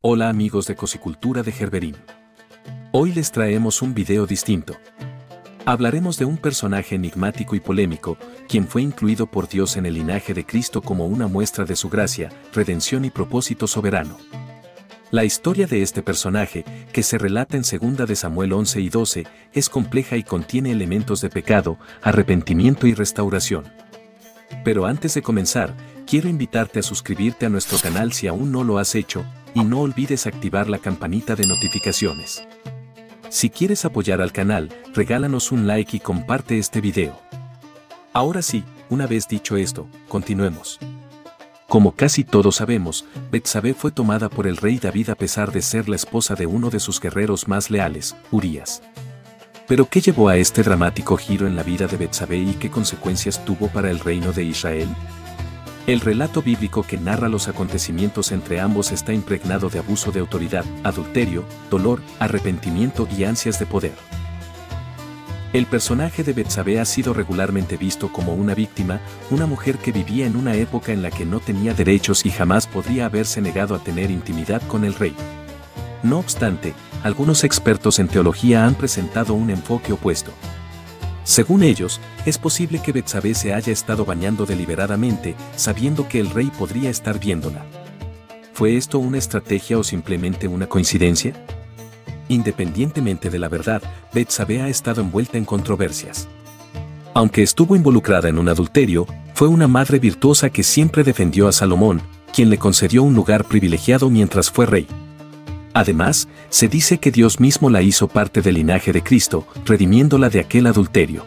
Hola amigos de Cosicultura de Gerberín. Hoy les traemos un video distinto. Hablaremos de un personaje enigmático y polémico, quien fue incluido por Dios en el linaje de Cristo como una muestra de su gracia, redención y propósito soberano. La historia de este personaje, que se relata en 2 de Samuel 11 y 12, es compleja y contiene elementos de pecado, arrepentimiento y restauración. Pero antes de comenzar, quiero invitarte a suscribirte a nuestro canal si aún no lo has hecho, y no olvides activar la campanita de notificaciones. Si quieres apoyar al canal, regálanos un like y comparte este video. Ahora sí, una vez dicho esto, continuemos. Como casi todos sabemos, Betsabé fue tomada por el rey David a pesar de ser la esposa de uno de sus guerreros más leales, Urías. ¿Pero qué llevó a este dramático giro en la vida de Betsabé y qué consecuencias tuvo para el reino de Israel? El relato bíblico que narra los acontecimientos entre ambos está impregnado de abuso de autoridad, adulterio, dolor, arrepentimiento y ansias de poder. El personaje de Betsabé ha sido regularmente visto como una víctima, una mujer que vivía en una época en la que no tenía derechos y jamás podría haberse negado a tener intimidad con el rey. No obstante, algunos expertos en teología han presentado un enfoque opuesto. Según ellos, es posible que Betsabé se haya estado bañando deliberadamente, sabiendo que el rey podría estar viéndola. ¿Fue esto una estrategia o simplemente una coincidencia? Independientemente de la verdad, Betsabé ha estado envuelta en controversias. Aunque estuvo involucrada en un adulterio, fue una madre virtuosa que siempre defendió a Salomón, quien le concedió un lugar privilegiado mientras fue rey. Además, se dice que Dios mismo la hizo parte del linaje de Cristo, redimiéndola de aquel adulterio.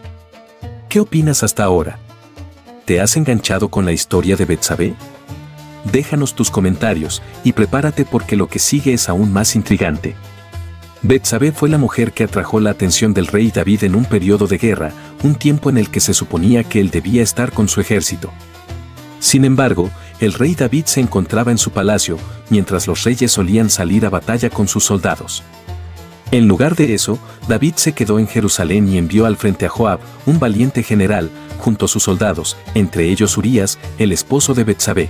¿Qué opinas hasta ahora? ¿Te has enganchado con la historia de Betsabé? Déjanos tus comentarios y prepárate porque lo que sigue es aún más intrigante. Betsabé fue la mujer que atrajo la atención del rey David en un periodo de guerra, un tiempo en el que se suponía que él debía estar con su ejército. Sin embargo, el rey David se encontraba en su palacio, mientras los reyes solían salir a batalla con sus soldados. En lugar de eso, David se quedó en Jerusalén y envió al frente a Joab, un valiente general, junto a sus soldados, entre ellos Urías, el esposo de Betsabé.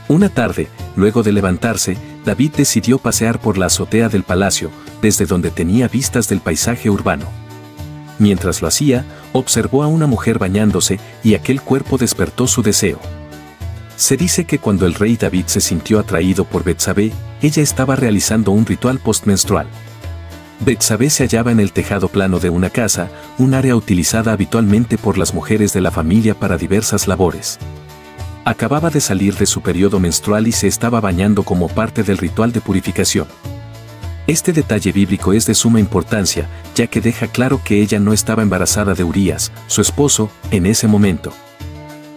Una tarde, luego de levantarse, David decidió pasear por la azotea del palacio, desde donde tenía vistas del paisaje urbano. Mientras lo hacía, observó a una mujer bañándose y aquel cuerpo despertó su deseo. Se dice que cuando el rey David se sintió atraído por Betsabé, ella estaba realizando un ritual postmenstrual. Betsabé se hallaba en el tejado plano de una casa, un área utilizada habitualmente por las mujeres de la familia para diversas labores. Acababa de salir de su periodo menstrual y se estaba bañando como parte del ritual de purificación. Este detalle bíblico es de suma importancia, ya que deja claro que ella no estaba embarazada de Urías, su esposo, en ese momento.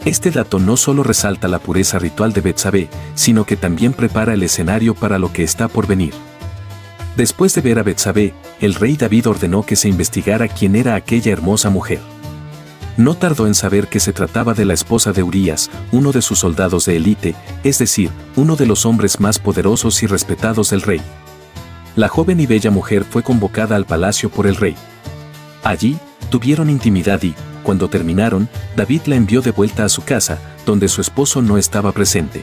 Este dato no solo resalta la pureza ritual de Betsabé, sino que también prepara el escenario para lo que está por venir. Después de ver a Betsabé, el rey David ordenó que se investigara quién era aquella hermosa mujer. No tardó en saber que se trataba de la esposa de Urías, uno de sus soldados de élite, es decir, uno de los hombres más poderosos y respetados del rey. La joven y bella mujer fue convocada al palacio por el rey. Allí, tuvieron intimidad y, cuando terminaron, David la envió de vuelta a su casa, donde su esposo no estaba presente.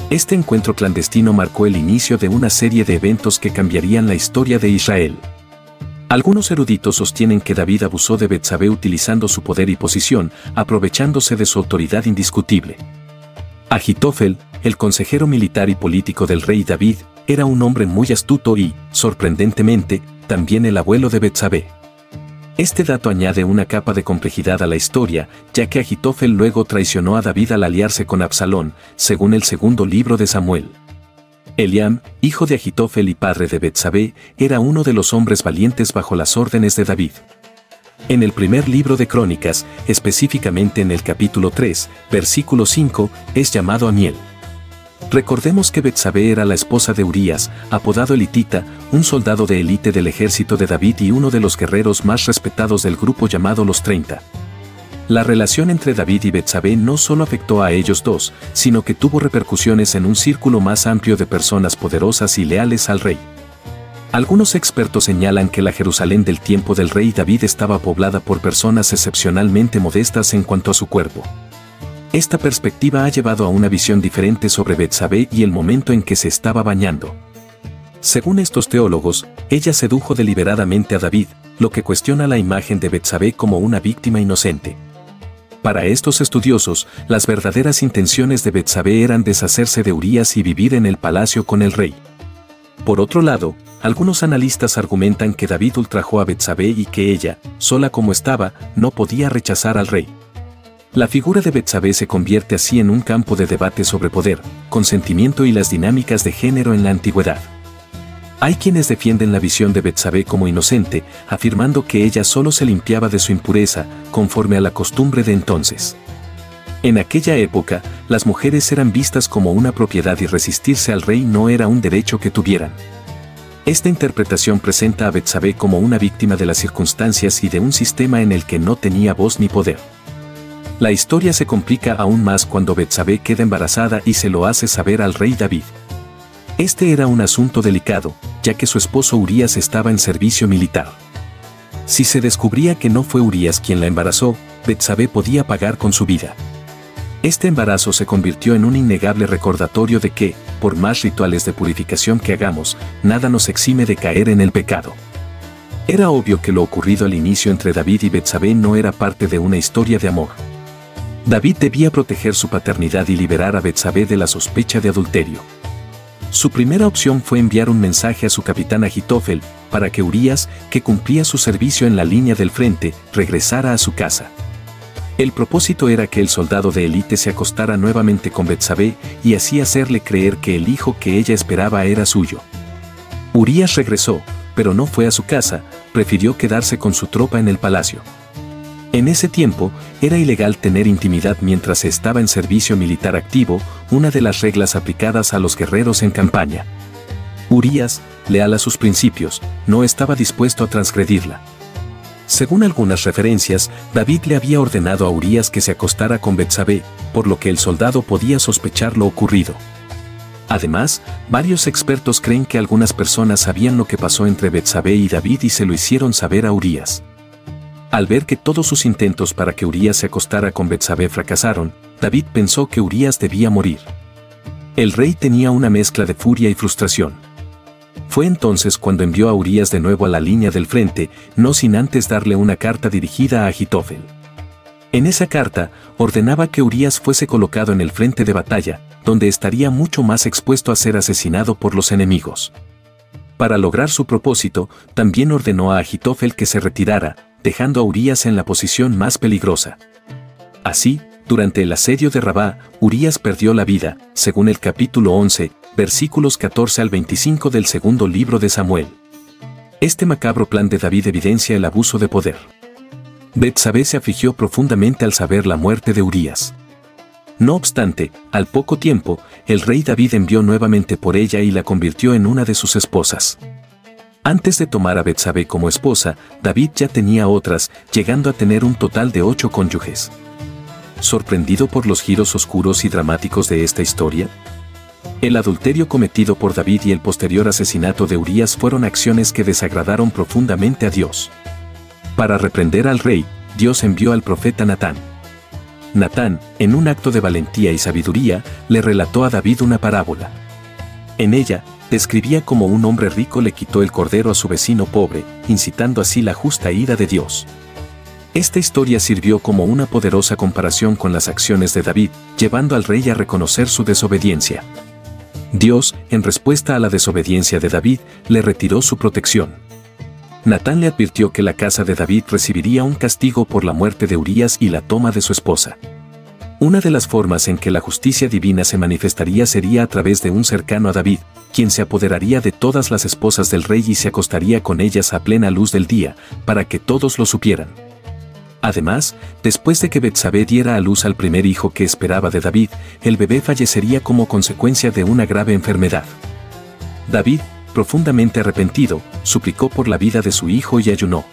Este encuentro clandestino marcó el inicio de una serie de eventos que cambiarían la historia de Israel. Algunos eruditos sostienen que David abusó de Betsabé utilizando su poder y posición, aprovechándose de su autoridad indiscutible. Ahitofel, el consejero militar y político del rey David, era un hombre muy astuto y, sorprendentemente, también el abuelo de Betsabé. Este dato añade una capa de complejidad a la historia, ya que Ahitofel luego traicionó a David al aliarse con Absalón, según el segundo libro de Samuel. Eliam, hijo de Ahitofel y padre de Betsabé, era uno de los hombres valientes bajo las órdenes de David. En el primer libro de Crónicas, específicamente en el capítulo 3, versículo 5, es llamado Amiel. Recordemos que Betsabé era la esposa de Urías, apodado Elitita, un soldado de élite del ejército de David y uno de los guerreros más respetados del grupo llamado los 30. La relación entre David y Betsabé no solo afectó a ellos dos, sino que tuvo repercusiones en un círculo más amplio de personas poderosas y leales al rey. Algunos expertos señalan que la Jerusalén del tiempo del rey David estaba poblada por personas excepcionalmente modestas en cuanto a su cuerpo. Esta perspectiva ha llevado a una visión diferente sobre Betsabé y el momento en que se estaba bañando. Según estos teólogos, ella sedujo deliberadamente a David, lo que cuestiona la imagen de Betsabé como una víctima inocente. Para estos estudiosos, las verdaderas intenciones de Betsabé eran deshacerse de Urías y vivir en el palacio con el rey. Por otro lado, algunos analistas argumentan que David ultrajó a Betsabé y que ella, sola como estaba, no podía rechazar al rey. La figura de Betsabé se convierte así en un campo de debate sobre poder, consentimiento y las dinámicas de género en la antigüedad. Hay quienes defienden la visión de Betsabé como inocente, afirmando que ella solo se limpiaba de su impureza, conforme a la costumbre de entonces. En aquella época, las mujeres eran vistas como una propiedad y resistirse al rey no era un derecho que tuvieran. Esta interpretación presenta a Betsabé como una víctima de las circunstancias y de un sistema en el que no tenía voz ni poder. La historia se complica aún más cuando Betsabé queda embarazada y se lo hace saber al rey David. Este era un asunto delicado, ya que su esposo Urías estaba en servicio militar. Si se descubría que no fue Urías quien la embarazó, Betsabé podía pagar con su vida. Este embarazo se convirtió en un innegable recordatorio de que, por más rituales de purificación que hagamos, nada nos exime de caer en el pecado. Era obvio que lo ocurrido al inicio entre David y Betsabé no era parte de una historia de amor. David debía proteger su paternidad y liberar a Betsabé de la sospecha de adulterio. Su primera opción fue enviar un mensaje a su capitán Ahitofel, para que Urías, que cumplía su servicio en la línea del frente, regresara a su casa. El propósito era que el soldado de élite se acostara nuevamente con Betsabé y así hacerle creer que el hijo que ella esperaba era suyo. Urías regresó, pero no fue a su casa, prefirió quedarse con su tropa en el palacio. En ese tiempo, era ilegal tener intimidad mientras se estaba en servicio militar activo, una de las reglas aplicadas a los guerreros en campaña. Urías, leal a sus principios, no estaba dispuesto a transgredirla. Según algunas referencias, David le había ordenado a Urías que se acostara con Betsabé, por lo que el soldado podía sospechar lo ocurrido. Además, varios expertos creen que algunas personas sabían lo que pasó entre Betsabé y David y se lo hicieron saber a Urías. Al ver que todos sus intentos para que Urías se acostara con Betsabé fracasaron, David pensó que Urías debía morir. El rey tenía una mezcla de furia y frustración. Fue entonces cuando envió a Urías de nuevo a la línea del frente, no sin antes darle una carta dirigida a Ahitofel. En esa carta, ordenaba que Urías fuese colocado en el frente de batalla, donde estaría mucho más expuesto a ser asesinado por los enemigos. Para lograr su propósito, también ordenó a Ahitofel que se retirara, dejando a Urías en la posición más peligrosa. Así, durante el asedio de Rabá, Urías perdió la vida, según el capítulo 11, versículos 14 al 25 del segundo libro de Samuel. Este macabro plan de David evidencia el abuso de poder. Betsabé se afligió profundamente al saber la muerte de Urías. No obstante, al poco tiempo, el rey David envió nuevamente por ella y la convirtió en una de sus esposas. Antes de tomar a Betsabé como esposa, David ya tenía otras, llegando a tener un total de 8 cónyuges. ¿Sorprendido por los giros oscuros y dramáticos de esta historia? El adulterio cometido por David y el posterior asesinato de Urías fueron acciones que desagradaron profundamente a Dios. Para reprender al rey, Dios envió al profeta Natán. Natán, en un acto de valentía y sabiduría, le relató a David una parábola. En ella, describía cómo un hombre rico le quitó el cordero a su vecino pobre, incitando así la justa ira de Dios. Esta historia sirvió como una poderosa comparación con las acciones de David, llevando al rey a reconocer su desobediencia. Dios, en respuesta a la desobediencia de David, le retiró su protección. Natán le advirtió que la casa de David recibiría un castigo por la muerte de Urías y la toma de su esposa. Una de las formas en que la justicia divina se manifestaría sería a través de un cercano a David, quien se apoderaría de todas las esposas del rey y se acostaría con ellas a plena luz del día, para que todos lo supieran. Además, después de que Betsabé diera a luz al primer hijo que esperaba de David, el bebé fallecería como consecuencia de una grave enfermedad. David, profundamente arrepentido, suplicó por la vida de su hijo y ayunó.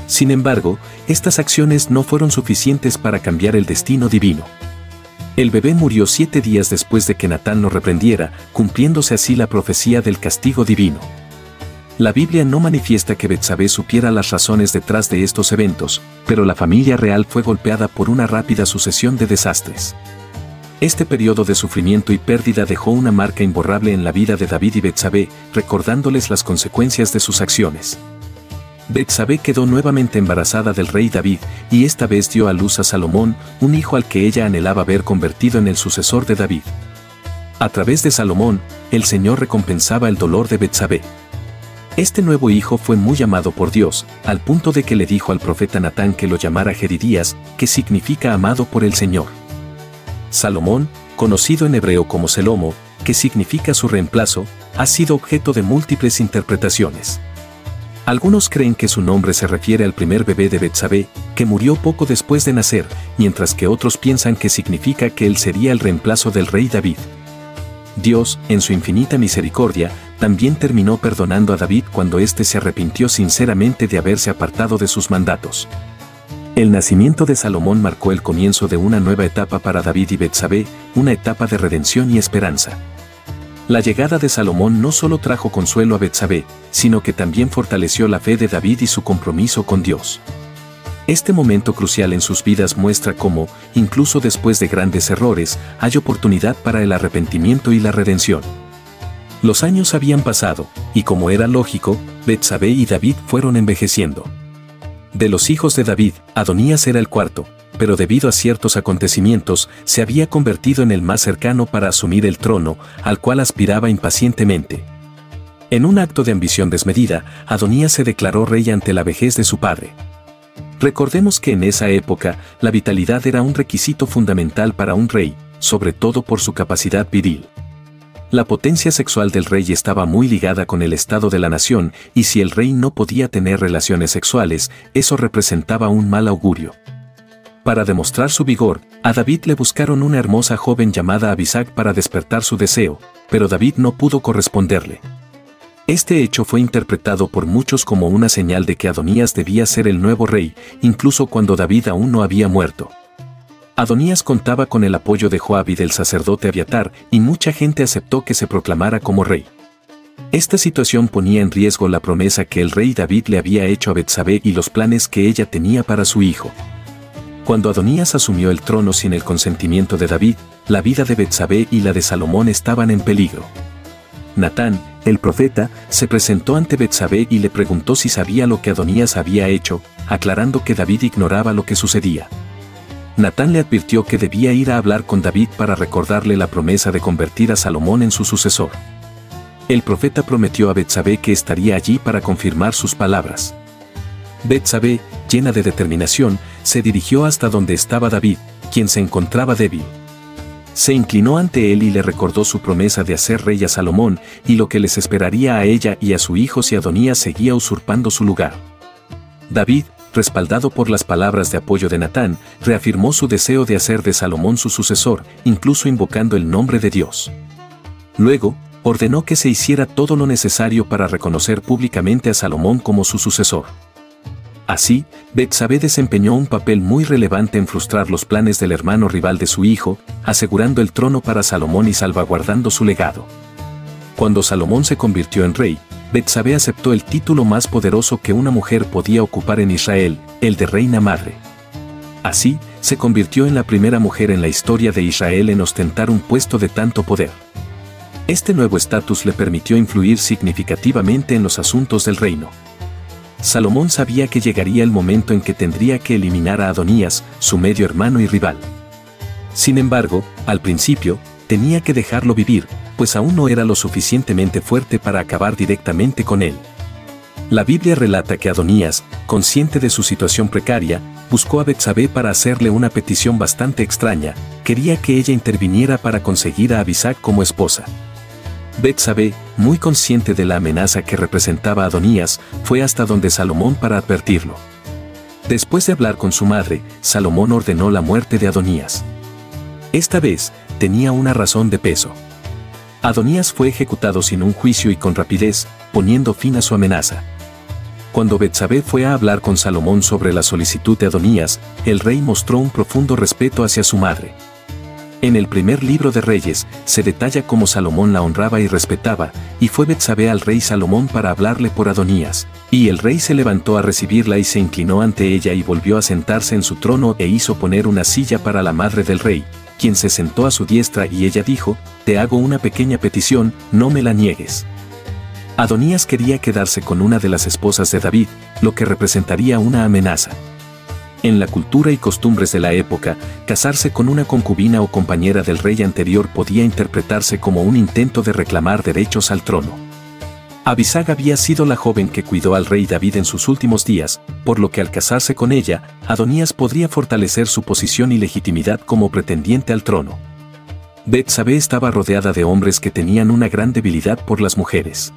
Sin embargo, estas acciones no fueron suficientes para cambiar el destino divino. El bebé murió 7 días después de que Natán lo reprendiera, cumpliéndose así la profecía del castigo divino. La Biblia no manifiesta que Betsabé supiera las razones detrás de estos eventos, pero la familia real fue golpeada por una rápida sucesión de desastres. Este periodo de sufrimiento y pérdida dejó una marca imborrable en la vida de David y Betsabé, recordándoles las consecuencias de sus acciones. Betsabé quedó nuevamente embarazada del rey David, y esta vez dio a luz a Salomón, un hijo al que ella anhelaba ver convertido en el sucesor de David. A través de Salomón, el Señor recompensaba el dolor de Betsabé. Este nuevo hijo fue muy amado por Dios, al punto de que le dijo al profeta Natán que lo llamara Jedidías, que significa amado por el Señor. Salomón, conocido en hebreo como Selomo, que significa su reemplazo, ha sido objeto de múltiples interpretaciones. Algunos creen que su nombre se refiere al primer bebé de Betsabé, que murió poco después de nacer, mientras que otros piensan que significa que él sería el reemplazo del rey David. Dios, en su infinita misericordia, también terminó perdonando a David cuando éste se arrepintió sinceramente de haberse apartado de sus mandatos. El nacimiento de Salomón marcó el comienzo de una nueva etapa para David y Betsabé, una etapa de redención y esperanza. La llegada de Salomón no solo trajo consuelo a Betsabé, sino que también fortaleció la fe de David y su compromiso con Dios. Este momento crucial en sus vidas muestra cómo, incluso después de grandes errores, hay oportunidad para el arrepentimiento y la redención. Los años habían pasado, y como era lógico, Betsabé y David fueron envejeciendo. De los hijos de David, Adonías era el cuarto, pero debido a ciertos acontecimientos, se había convertido en el más cercano para asumir el trono, al cual aspiraba impacientemente. En un acto de ambición desmedida, Adonías se declaró rey ante la vejez de su padre. Recordemos que en esa época, la vitalidad era un requisito fundamental para un rey, sobre todo por su capacidad viril. La potencia sexual del rey estaba muy ligada con el estado de la nación, y si el rey no podía tener relaciones sexuales, eso representaba un mal augurio. Para demostrar su vigor, a David le buscaron una hermosa joven llamada Abisag para despertar su deseo, pero David no pudo corresponderle. Este hecho fue interpretado por muchos como una señal de que Adonías debía ser el nuevo rey, incluso cuando David aún no había muerto. Adonías contaba con el apoyo de Joab y del sacerdote Abiatar, y mucha gente aceptó que se proclamara como rey. Esta situación ponía en riesgo la promesa que el rey David le había hecho a Betsabé y los planes que ella tenía para su hijo. Cuando Adonías asumió el trono sin el consentimiento de David, la vida de Betsabé y la de Salomón estaban en peligro. Natán, el profeta, se presentó ante Betsabé y le preguntó si sabía lo que Adonías había hecho, aclarando que David ignoraba lo que sucedía. Natán le advirtió que debía ir a hablar con David para recordarle la promesa de convertir a Salomón en su sucesor. El profeta prometió a Betsabé que estaría allí para confirmar sus palabras. Betsabé, llena de determinación, se dirigió hasta donde estaba David, quien se encontraba débil. Se inclinó ante él y le recordó su promesa de hacer rey a Salomón y lo que les esperaría a ella y a su hijo si Adonías seguía usurpando su lugar. David, respaldado por las palabras de apoyo de Natán, reafirmó su deseo de hacer de Salomón su sucesor, incluso invocando el nombre de Dios. Luego, ordenó que se hiciera todo lo necesario para reconocer públicamente a Salomón como su sucesor. Así, Betsabé desempeñó un papel muy relevante en frustrar los planes del hermano rival de su hijo, asegurando el trono para Salomón y salvaguardando su legado. Cuando Salomón se convirtió en rey, Betsabé aceptó el título más poderoso que una mujer podía ocupar en Israel, el de reina madre. Así, se convirtió en la primera mujer en la historia de Israel en ostentar un puesto de tanto poder. Este nuevo estatus le permitió influir significativamente en los asuntos del reino. Salomón sabía que llegaría el momento en que tendría que eliminar a Adonías, su medio hermano y rival. Sin embargo, al principio, tenía que dejarlo vivir, pues aún no era lo suficientemente fuerte para acabar directamente con él. La Biblia relata que Adonías, consciente de su situación precaria, buscó a Betsabé para hacerle una petición bastante extraña. Quería que ella interviniera para conseguir a Abisag como esposa. Betsabé, muy consciente de la amenaza que representaba a Adonías, fue hasta donde Salomón para advertirlo. Después de hablar con su madre, Salomón ordenó la muerte de Adonías. Esta vez, tenía una razón de peso. Adonías fue ejecutado sin un juicio y con rapidez, poniendo fin a su amenaza. Cuando Betsabé fue a hablar con Salomón sobre la solicitud de Adonías, el rey mostró un profundo respeto hacia su madre. En el primer libro de Reyes, se detalla cómo Salomón la honraba y respetaba, y fue Betsabé al rey Salomón para hablarle por Adonías, y el rey se levantó a recibirla y se inclinó ante ella y volvió a sentarse en su trono e hizo poner una silla para la madre del rey, quien se sentó a su diestra y ella dijo, te hago una pequeña petición, no me la niegues. Adonías quería quedarse con una de las esposas de David, lo que representaría una amenaza. En la cultura y costumbres de la época, casarse con una concubina o compañera del rey anterior podía interpretarse como un intento de reclamar derechos al trono. Abisag había sido la joven que cuidó al rey David en sus últimos días, por lo que al casarse con ella, Adonías podría fortalecer su posición y legitimidad como pretendiente al trono. Betsabé estaba rodeada de hombres que tenían una gran debilidad por las mujeres.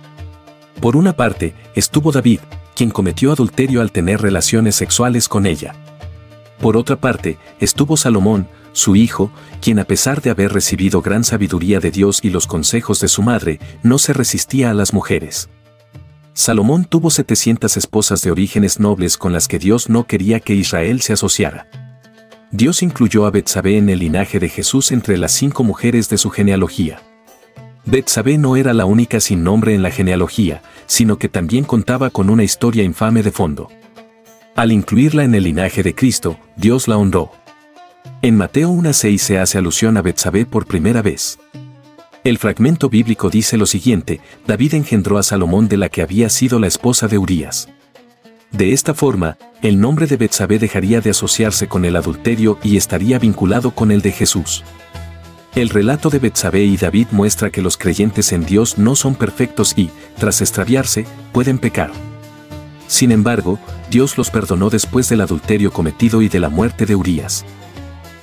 Por una parte, estuvo David, quien cometió adulterio al tener relaciones sexuales con ella. Por otra parte, estuvo Salomón, su hijo, quien a pesar de haber recibido gran sabiduría de Dios y los consejos de su madre, no se resistía a las mujeres. Salomón tuvo 700 esposas de orígenes nobles con las que Dios no quería que Israel se asociara. Dios incluyó a Betsabé en el linaje de Jesús entre las 5 mujeres de su genealogía. Betsabé no era la única sin nombre en la genealogía, sino que también contaba con una historia infame de fondo. Al incluirla en el linaje de Cristo, Dios la honró. En Mateo 1:6 se hace alusión a Betsabé por primera vez. El fragmento bíblico dice lo siguiente: David engendró a Salomón de la que había sido la esposa de Urías. De esta forma, el nombre de Betsabé dejaría de asociarse con el adulterio y estaría vinculado con el de Jesús. El relato de Betsabé y David muestra que los creyentes en Dios no son perfectos y, tras extraviarse, pueden pecar. Sin embargo, Dios los perdonó después del adulterio cometido y de la muerte de Urías.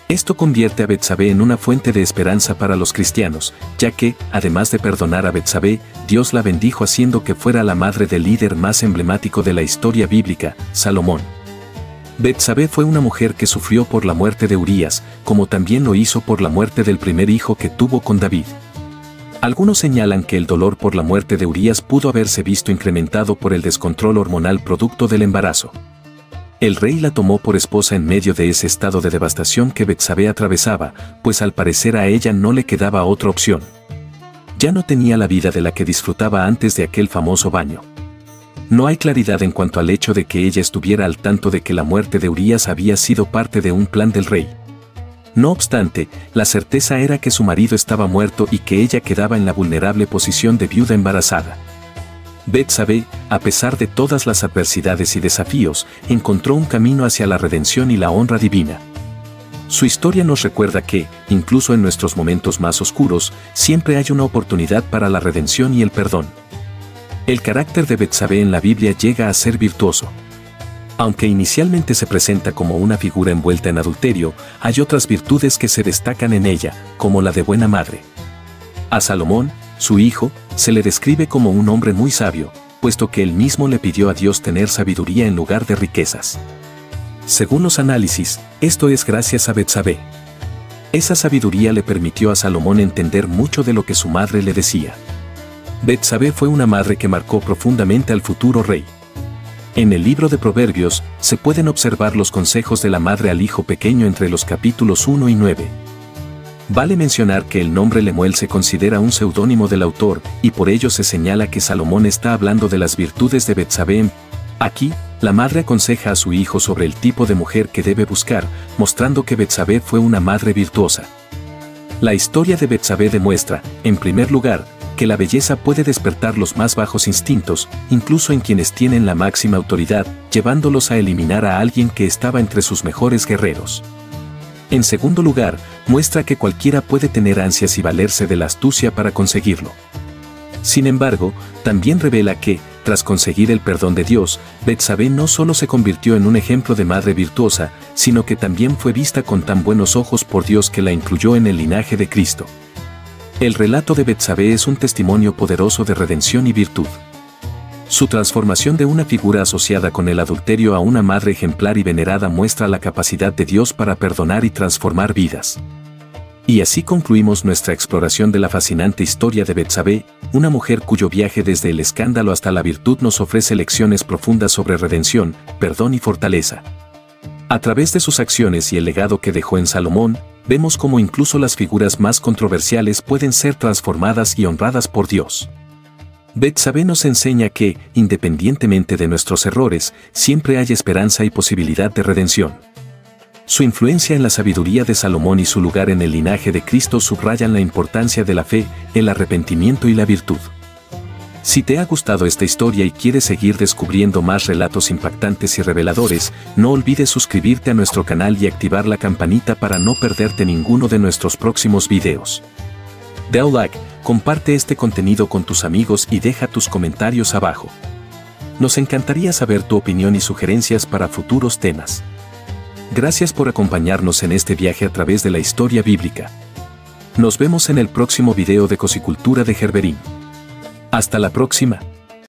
Esto convierte a Betsabé en una fuente de esperanza para los cristianos, ya que, además de perdonar a Betsabé, Dios la bendijo haciendo que fuera la madre del líder más emblemático de la historia bíblica, Salomón. Betsabé fue una mujer que sufrió por la muerte de Urías, como también lo hizo por la muerte del primer hijo que tuvo con David. Algunos señalan que el dolor por la muerte de Urías pudo haberse visto incrementado por el descontrol hormonal producto del embarazo. El rey la tomó por esposa en medio de ese estado de devastación que Betsabé atravesaba, pues al parecer a ella no le quedaba otra opción. Ya no tenía la vida de la que disfrutaba antes de aquel famoso baño. No hay claridad en cuanto al hecho de que ella estuviera al tanto de que la muerte de Urías había sido parte de un plan del rey. No obstante, la certeza era que su marido estaba muerto y que ella quedaba en la vulnerable posición de viuda embarazada. Betsabé, a pesar de todas las adversidades y desafíos, encontró un camino hacia la redención y la honra divina. Su historia nos recuerda que, incluso en nuestros momentos más oscuros, siempre hay una oportunidad para la redención y el perdón. El carácter de Betsabé en la Biblia llega a ser virtuoso. Aunque inicialmente se presenta como una figura envuelta en adulterio, hay otras virtudes que se destacan en ella, como la de buena madre. A Salomón, su hijo, se le describe como un hombre muy sabio, puesto que él mismo le pidió a Dios tener sabiduría en lugar de riquezas. Según los análisis, esto es gracias a Betsabé. Esa sabiduría le permitió a Salomón entender mucho de lo que su madre le decía. Betsabé fue una madre que marcó profundamente al futuro rey. En el libro de Proverbios, se pueden observar los consejos de la madre al hijo pequeño entre los capítulos 1 y 9. Vale mencionar que el nombre Lemuel se considera un seudónimo del autor, y por ello se señala que Salomón está hablando de las virtudes de Betsabé. Aquí, la madre aconseja a su hijo sobre el tipo de mujer que debe buscar, mostrando que Betsabé fue una madre virtuosa. La historia de Betsabé demuestra, en primer lugar, que la belleza puede despertar los más bajos instintos, incluso en quienes tienen la máxima autoridad, llevándolos a eliminar a alguien que estaba entre sus mejores guerreros. En segundo lugar, muestra que cualquiera puede tener ansias y valerse de la astucia para conseguirlo. Sin embargo, también revela que, tras conseguir el perdón de Dios, Betsabé no solo se convirtió en un ejemplo de madre virtuosa, sino que también fue vista con tan buenos ojos por Dios que la incluyó en el linaje de Cristo. El relato de Betsabé es un testimonio poderoso de redención y virtud. Su transformación de una figura asociada con el adulterio a una madre ejemplar y venerada muestra la capacidad de Dios para perdonar y transformar vidas. Y así concluimos nuestra exploración de la fascinante historia de Betsabé, una mujer cuyo viaje desde el escándalo hasta la virtud nos ofrece lecciones profundas sobre redención, perdón y fortaleza. A través de sus acciones y el legado que dejó en Salomón, vemos cómo incluso las figuras más controversiales pueden ser transformadas y honradas por Dios. Betsabé nos enseña que, independientemente de nuestros errores, siempre hay esperanza y posibilidad de redención. Su influencia en la sabiduría de Salomón y su lugar en el linaje de Cristo subrayan la importancia de la fe, el arrepentimiento y la virtud. Si te ha gustado esta historia y quieres seguir descubriendo más relatos impactantes y reveladores, no olvides suscribirte a nuestro canal y activar la campanita para no perderte ninguno de nuestros próximos videos. Da un like, comparte este contenido con tus amigos y deja tus comentarios abajo. Nos encantaría saber tu opinión y sugerencias para futuros temas. Gracias por acompañarnos en este viaje a través de la historia bíblica. Nos vemos en el próximo video de Cosicultura de Gerberín. Hasta la próxima.